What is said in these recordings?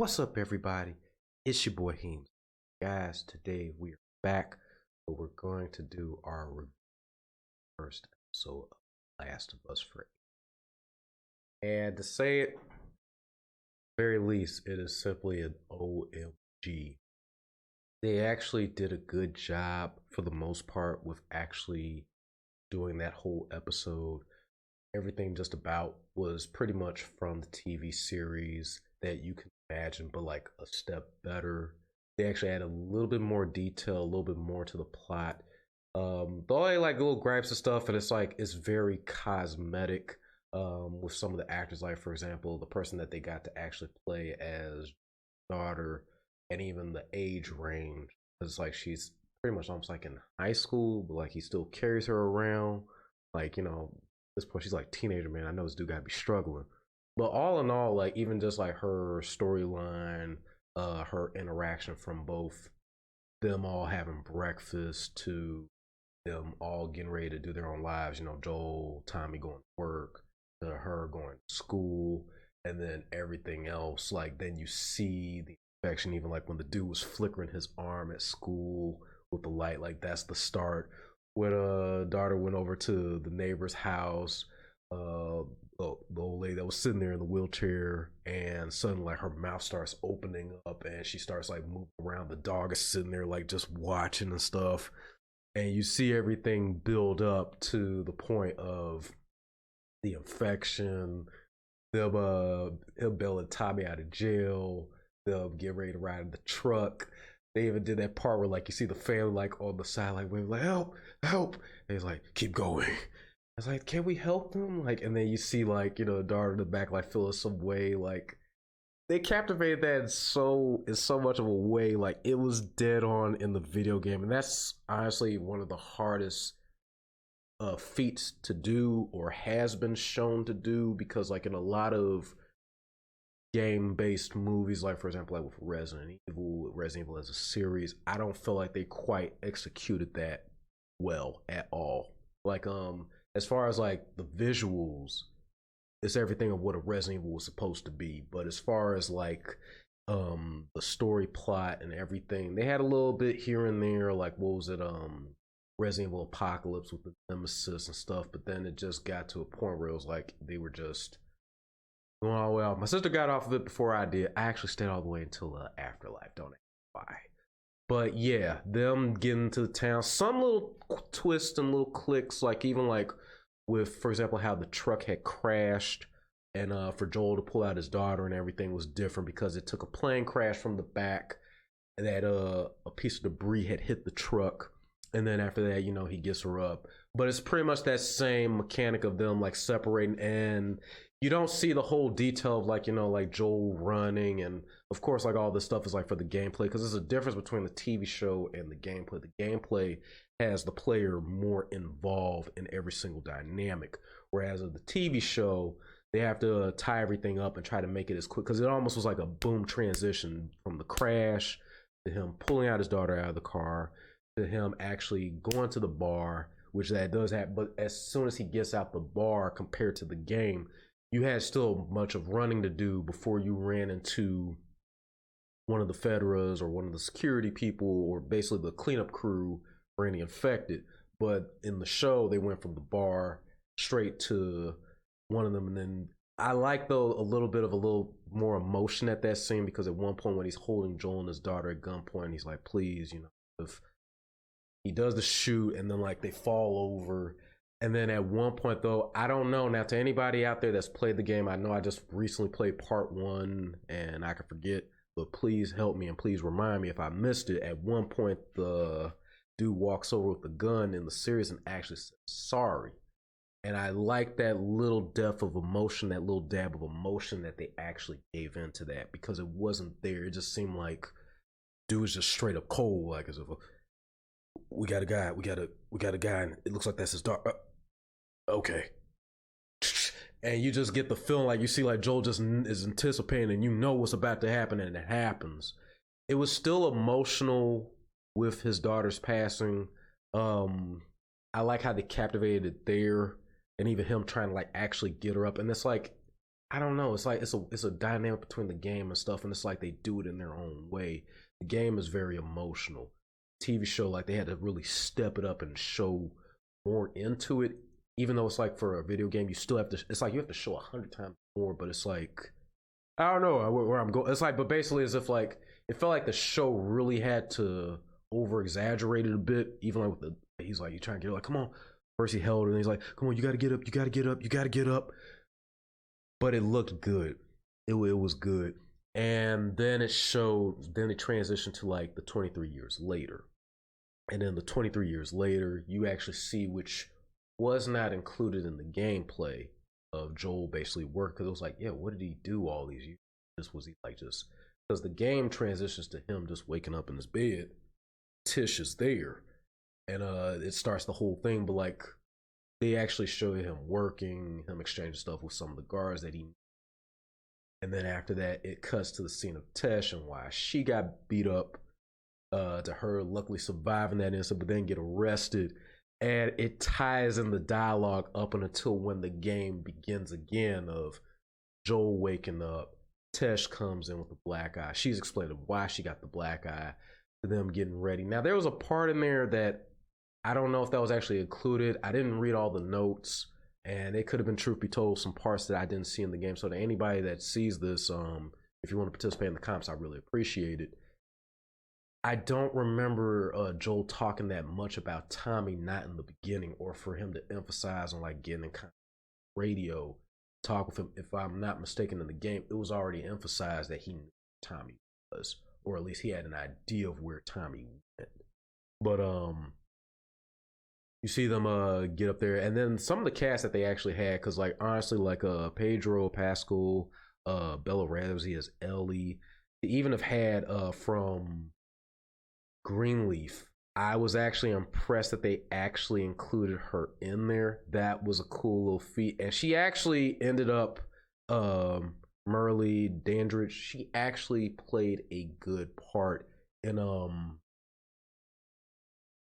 What's up, everybody? It's your boy Heems. Guys, today we are back, but we're going to do our first episode of Last of Us for. And to say it, very least, it is simply an OMG. They actually did a good job for the most part with actually doing that whole episode. Everything just about was pretty much from the TV series that you can imagine, but like a step better. They actually add a little bit more detail, a little bit more to the plot. The only like little gripes and stuff, and it's very cosmetic with some of the actors. Like for example, the person that they got to actually play as daughter, and even the age range. It's like she's pretty much almost like in high school, but like he still carries her around. Like at this point she's like teenager, man. I know this dude gotta be struggling. But all in all, like even just like her storyline, her interaction from both them all having breakfast to them all getting ready to do their own lives, Joel, Tommy going to work, to her going to school, and then everything else. Like then you see the affection, even like when the dude was flickering his arm at school with the light, like that's the start. When daughter went over to the neighbor's house, the old lady that was sitting there in the wheelchair, and suddenly like her mouth starts opening up and she starts like moving around. The dog is sitting there like just watching and stuff, and you see everything build up to the point of the infection. He'll bail Tommy out of jail. They'll get ready to ride in the truck. They even did that part where like you see the family like on the side like waving like help, and he's like keep going. It's like, can we help them? Like, and then you see like the daughter in the back like feeling some way. Like they captivated that in so much of a way. Like it was dead on in the video game, and that's honestly one of the hardest feats to do, or has been shown to do, because like in a lot of game-based movies, like for example like with Resident Evil as a series, I don't feel like they quite executed that well at all. Like as far as like the visuals, it's everything of what a Resident Evil was supposed to be, but as far as like the story plot and everything, they had a little bit here and there. Like what was it, Resident Evil Apocalypse with the Nemesis and stuff, but then it just got to a point where it was like they were just going all the way off. My sister got off of it before I did. I actually stayed all the way until Afterlife. Don't ask why. But yeah, them getting to the town, some little twists and little clicks, like even like with, for example, how the truck had crashed, and for Joel to pull out his daughter and everything was different because it took a plane crash from the back that a piece of debris had hit the truck, and then after that, he gets her up. But it's pretty much that same mechanic of them like separating, and you don't see the whole detail of like like Joel running, and of course like all this stuff is like for the gameplay, because there's a difference between the TV show and the gameplay. The gameplay has the player more involved in every single dynamic, whereas of the TV show they have to tie everything up and try to make it as quick, because it almost was like a boom transition from the crash to him pulling out his daughter out of the car to him actually going to the bar, which that does happen. But as soon as he gets out the bar, compared to the game, you had still much of running to do before you ran into one of the Federas or one of the security people, or basically the cleanup crew for any infected. But in the show, they went from the bar straight to one of them. And then I like, though, a little more emotion at that scene, because at one point when he's holding Joel and his daughter at gunpoint, he's like, please, if he does the shoot, and then like they fall over. And then at one point, though, I don't know. Now, to anybody out there that's played the game, I know I just recently played part 1 and I can forget, but please help me and please remind me if I missed it. At one point, the dude walks over with the gun in the series and actually says sorry. And I like that little depth of emotion, that little dab of emotion that they actually gave into that, because it wasn't there. It just seemed like dude was just straight up cold, like as if we got a guy, and it looks like that's his daughter. Okay. And you just get the feeling like you see like Joel just is anticipating, and what's about to happen, and it happens. It was still emotional with his daughter's passing. I like how they captivated it there, and even him trying to like actually get her up. And it's like, I don't know. It's like it's a dynamic between the game and stuff, and it's like they do it in their own way. The game is very emotional. TV show, like they had to really step it up and show more into it. Even though it's like for a video game, you still have to. It's like you have to show 100 times more, but it's like I don't know where I'm going. It's like, but basically, as if like it felt like the show really had to over exaggerate it a bit. Even like with the, he's like, you trying to get it, like, come on. First he held it, and he's like, come on, you got to get up, you got to get up, you got to get up. But it looked good. It was good. And then it showed. Then it transitioned to like the 23 years later, and then the 23 years later, you actually see which was not included in the gameplay of Joel basically work because it was like, yeah, what did he do all these years? This was he like just because the game transitions to him just waking up in his bed. Tish is there, and it starts the whole thing. But like they actually show him working, him exchanging stuff with some of the guards that he. And then after that, it cuts to the scene of Tish and why she got beat up. To her luckily surviving that incident, but then get arrested. And it ties in the dialogue up until when the game begins again of Joel waking up. Tesh comes in with the black eye. She's explaining why she got the black eye to them getting ready. Now, there was a part in there that I don't know if that was actually included. I didn't read all the notes, and it could have been, truth be told, some parts that I didn't see in the game. So to anybody that sees this, if you want to participate in the comments, I really appreciate it. I don't remember Joel talking that much about Tommy not in the beginning, or for him to emphasize on like getting in radio talk with him. If I'm not mistaken, in the game, it was already emphasized that he knew where Tommy was, or at least he had an idea of where Tommy went. But you see them get up there, and then some of the cast that they actually had, because like honestly, like Pedro Pascal, Bella Ramsey as Ellie, they even have had from Greenleaf. I was actually impressed that they actually included her in there. That was a cool little feat. And she actually ended up, Merle Dandridge, she actually played a good part in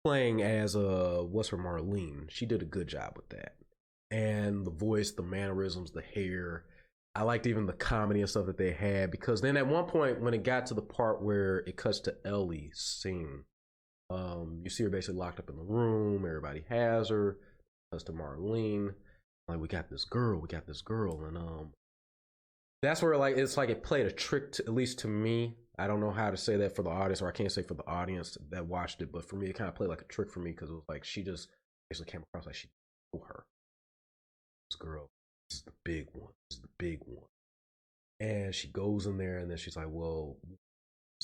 playing as what's her, Marlene. She did a good job with that. And the voice, the mannerisms, the hair. I liked even the comedy and stuff that they had, because then at one point when it got to the part where it cuts to Ellie scene, you see her basically locked up in the room. Everybody has her. Cuts to Marlene. Like, we got this girl, and that's where like it's like it played a trick to, at least to me. I don't know how to say that for the audience, or I can't say for the audience that watched it, but for me, it kind of played like a trick for me because it was like she just basically came across like she knew her. This girl, this is the big one. This is the big one. And she goes in there, and then she's like, "Well,"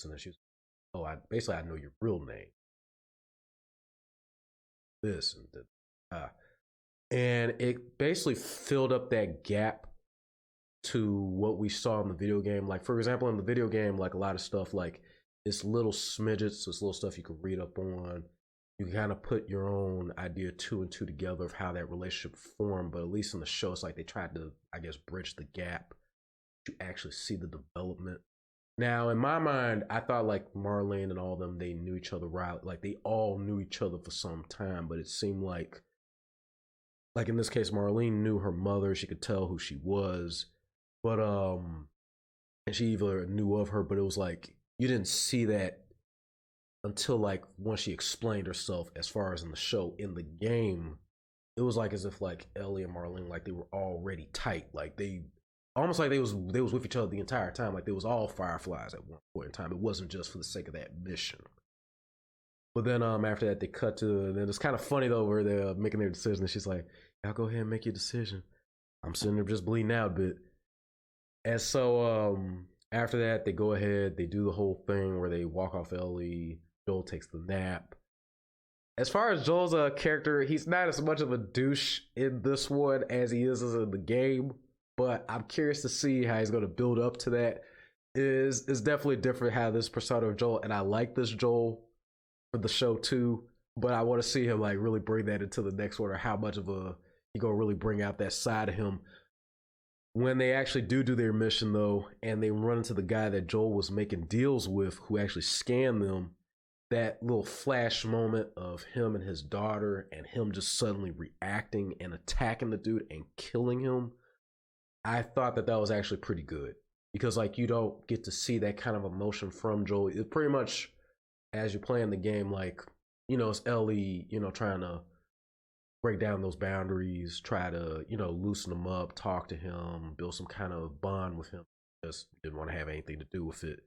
and then she's, "Oh, I know your real name." This and that. And it basically filled up that gap to what we saw in the video game. Like, for example, in the video game, like a lot of stuff, like it's little smidgets, it's little stuff you can read up on. You can kind of put your own idea two and two together of how that relationship formed. But at least in the show, it's like they tried to, I guess, bridge the gap to actually see the development. Now, in my mind, I thought like Marlene and all of them, they knew each other right. Like they all knew each other for some time, but it seemed like in this case, Marlene knew her mother. She could tell who she was, but and she even knew of her. But it was like you didn't see that until like once she explained herself. As far as in the show, in the game, it was like as if like Ellie and Marlene, like they were already tight. Like they almost like they was with each other the entire time. Like they was all fireflies at one point in time. It wasn't just for the sake of that mission. But then after that, they cut to, and then it's kind of funny though where they're making their decision. And she's like, "Y'all go ahead and make your decision." I'm sitting there just bleeding out a bit. And so after that, they go ahead, they do the whole thing where they walk off Ellie. Joel takes the nap. As far as Joel's character, he's not as much of a douche in this one as he is in the game. But I'm curious to see how he's going to build up to that. Is definitely different how this persona of Joel, and I like this Joel for the show too. But I want to see him like really bring that into the next one, or how much of a he gonna really bring out that side of him when they actually do their mission though, and they run into the guy that Joel was making deals with, who actually scanned them. That little flash moment of him and his daughter, and him just suddenly reacting and attacking the dude and killing him. I thought that that was actually pretty good because like you don't get to see that kind of emotion from Joel. It's pretty much as you're playing the game, like it's Ellie, trying to break down those boundaries, try to loosen them up, talk to him, build some kind of bond with him. Just didn't want to have anything to do with it.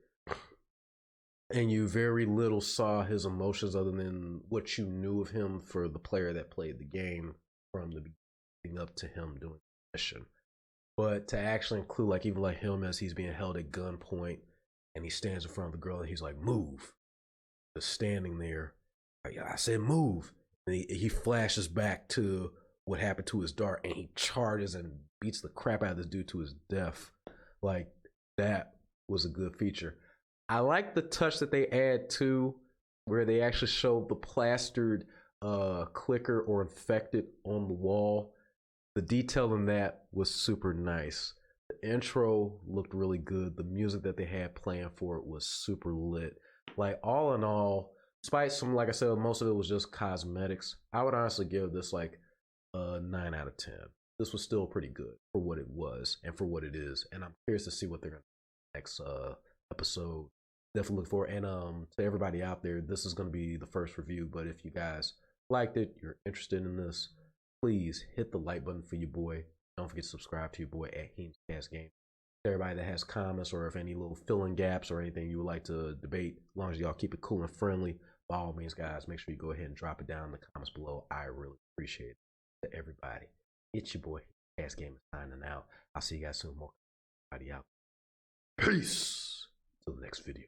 And you very little saw his emotions other than what you knew of him for the player that played the game from the beginning up to him doing the mission. But to actually include like even like him as he's being held at gunpoint and he stands in front of the girl and he's like, move. Just standing there. Like, I said move. And he flashes back to what happened to his dart and he charges and beats the crap out of this dude to his death. Like that was a good feature. I like the touch that they add to where they actually show the plastered clicker or infected on the wall. The detail in that was super nice. The intro looked really good. The music that they had playing for it was super lit. Like all in all, despite some, like I said, most of it was just cosmetics, I would honestly give this like a 9 out of 10. This was still pretty good for what it was and for what it is. And I'm curious to see what they're going to do next episode. Definitely look forward. And to everybody out there, this is going to be the first review. But if you guys liked it, you're interested in this, please hit the like button for your boy. Don't forget to subscribe to your boy at Heemscast Game. Everybody that has comments or if any little filling gaps or anything you would like to debate, as long as y'all keep it cool and friendly, by all means, guys, make sure you go ahead and drop it down in the comments below. I really appreciate it. To everybody, it's your boy Heemscast Game signing out. I'll see you guys soon. More out. Peace. Till the next video.